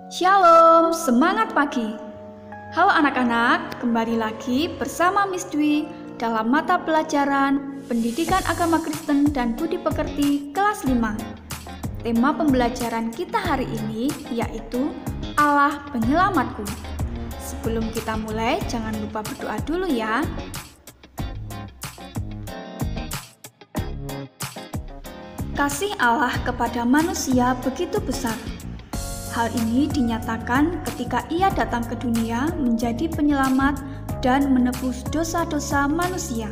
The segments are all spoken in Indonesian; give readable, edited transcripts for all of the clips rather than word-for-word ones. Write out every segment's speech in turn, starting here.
Shalom, semangat pagi. Halo anak-anak, kembali lagi bersama Miss Dwi dalam mata pelajaran Pendidikan Agama Kristen dan Budi Pekerti kelas 5. Tema pembelajaran kita hari ini yaitu Allah Penyelamatku. Sebelum kita mulai, jangan lupa berdoa dulu ya. Kasih Allah kepada manusia begitu besar. Hal ini dinyatakan ketika Ia datang ke dunia menjadi penyelamat dan menebus dosa-dosa manusia.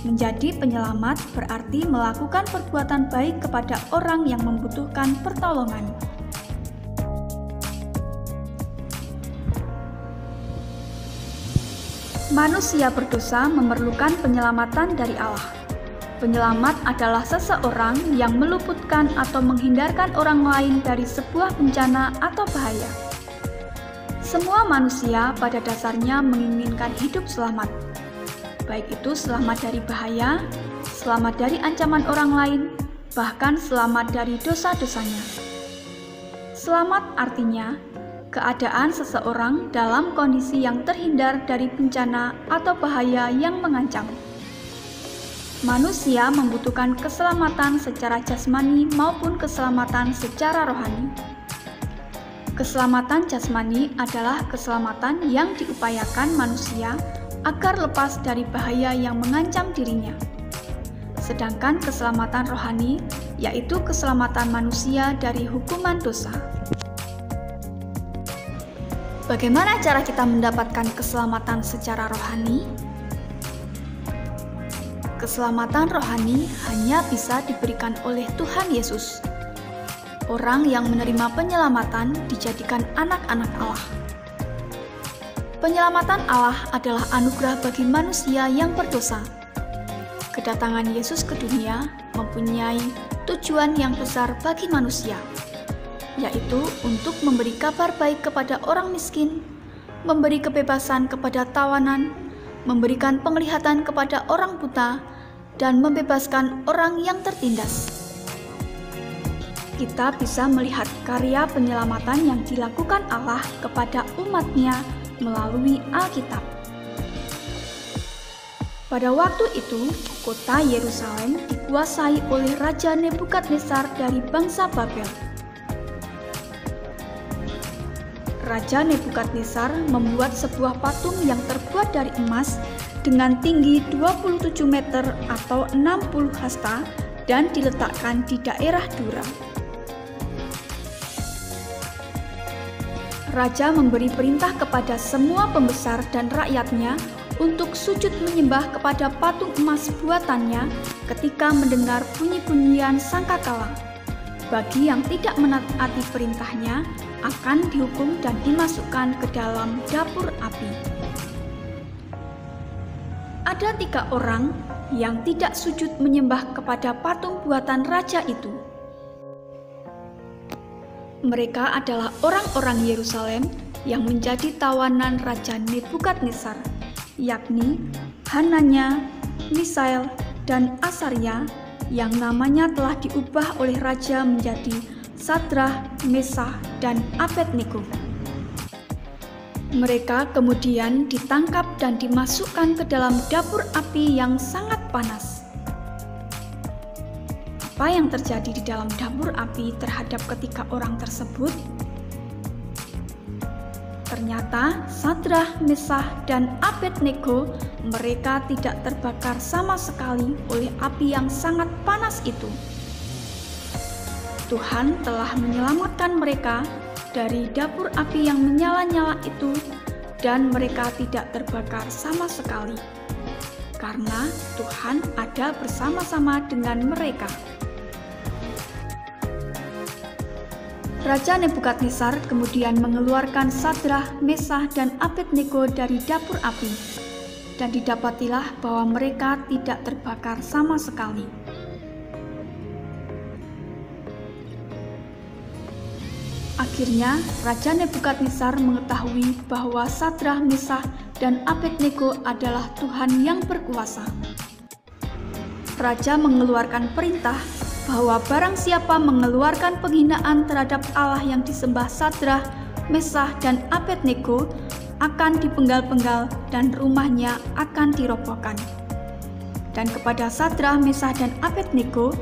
Menjadi penyelamat berarti melakukan perbuatan baik kepada orang yang membutuhkan pertolongan. Manusia berdosa memerlukan penyelamatan dari Allah. Penyelamat adalah seseorang yang meluputkan atau menghindarkan orang lain dari sebuah bencana atau bahaya. Semua manusia pada dasarnya menginginkan hidup selamat, baik itu selamat dari bahaya, selamat dari ancaman orang lain, bahkan selamat dari dosa-dosanya. Selamat artinya keadaan seseorang dalam kondisi yang terhindar dari bencana atau bahaya yang mengancam. Manusia membutuhkan keselamatan secara jasmani maupun keselamatan secara rohani. Keselamatan jasmani adalah keselamatan yang diupayakan manusia agar lepas dari bahaya yang mengancam dirinya. Sedangkan keselamatan rohani yaitu keselamatan manusia dari hukuman dosa. Bagaimana cara kita mendapatkan keselamatan secara rohani? Keselamatan rohani hanya bisa diberikan oleh Tuhan Yesus. Orang yang menerima penyelamatan dijadikan anak-anak Allah. Penyelamatan Allah adalah anugerah bagi manusia yang berdosa. Kedatangan Yesus ke dunia mempunyai tujuan yang besar bagi manusia, yaitu untuk memberi kabar baik kepada orang miskin, memberi kebebasan kepada tawanan, memberikan penglihatan kepada orang buta, dan membebaskan orang yang tertindas. Kita bisa melihat karya penyelamatan yang dilakukan Allah kepada umat-Nya melalui Alkitab. Pada waktu itu, kota Yerusalem dikuasai oleh Raja Nebukadnezar dari bangsa Babel. Raja Nebukadnezar membuat sebuah patung yang terbuat dari emas dengan tinggi 27 meter atau 60 hasta dan diletakkan di daerah Dura. Raja memberi perintah kepada semua pembesar dan rakyatnya untuk sujud menyembah kepada patung emas buatannya ketika mendengar bunyi-bunyian sangkakala. Bagi yang tidak menaati perintahnya akan dihukum dan dimasukkan ke dalam dapur api. Ada 3 orang yang tidak sujud menyembah kepada patung buatan raja itu. Mereka adalah orang-orang Yerusalem yang menjadi tawanan Raja Nebukadnezar, yakni Hananya, Misael, dan Asaria, yang namanya telah diubah oleh raja menjadi Sadrah, Mesah, dan Abednego. Mereka kemudian ditangkap dan dimasukkan ke dalam dapur api yang sangat panas. Apa yang terjadi di dalam dapur api terhadap ketiga orang tersebut? Ternyata Sadrah, Mesah, dan Abednego mereka tidak terbakar sama sekali oleh api yang sangat panas itu. Tuhan telah menyelamatkan mereka dari dapur api yang menyala-nyala itu, dan mereka tidak terbakar sama sekali, karena Tuhan ada bersama-sama dengan mereka. Raja Nebukadnezar kemudian mengeluarkan Sadrah, Mesah, dan Abednego dari dapur api, dan didapatilah bahwa mereka tidak terbakar sama sekali. Akhirnya, Raja Nebukadnezar mengetahui bahwa Sadrah, Mesah, dan Abednego adalah Tuhan yang berkuasa. Raja mengeluarkan perintah bahwa barang siapa mengeluarkan penghinaan terhadap Allah yang disembah Sadrah, Mesah, dan Abednego akan dipenggal-penggal dan rumahnya akan dirobohkan. Dan kepada Sadrah, Mesah, dan Abednego,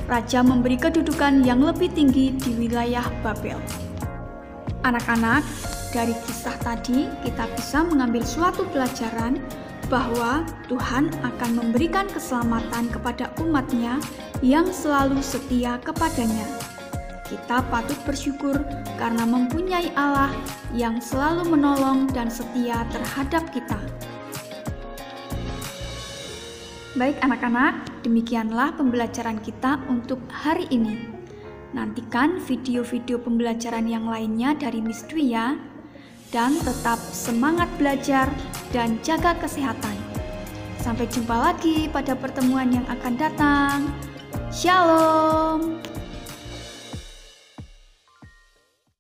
Raja memberi kedudukan yang lebih tinggi di wilayah Babel. Anak-anak, dari kisah tadi kita bisa mengambil suatu pelajaran bahwa Tuhan akan memberikan keselamatan kepada umat-Nya yang selalu setia kepadanya. Kita patut bersyukur karena mempunyai Allah yang selalu menolong dan setia terhadap kita. Baik anak-anak, demikianlah pembelajaran kita untuk hari ini. Nantikan video-video pembelajaran yang lainnya dari Miss Dwi ya. Dan tetap semangat belajar dan jaga kesehatan. Sampai jumpa lagi pada pertemuan yang akan datang. Shalom.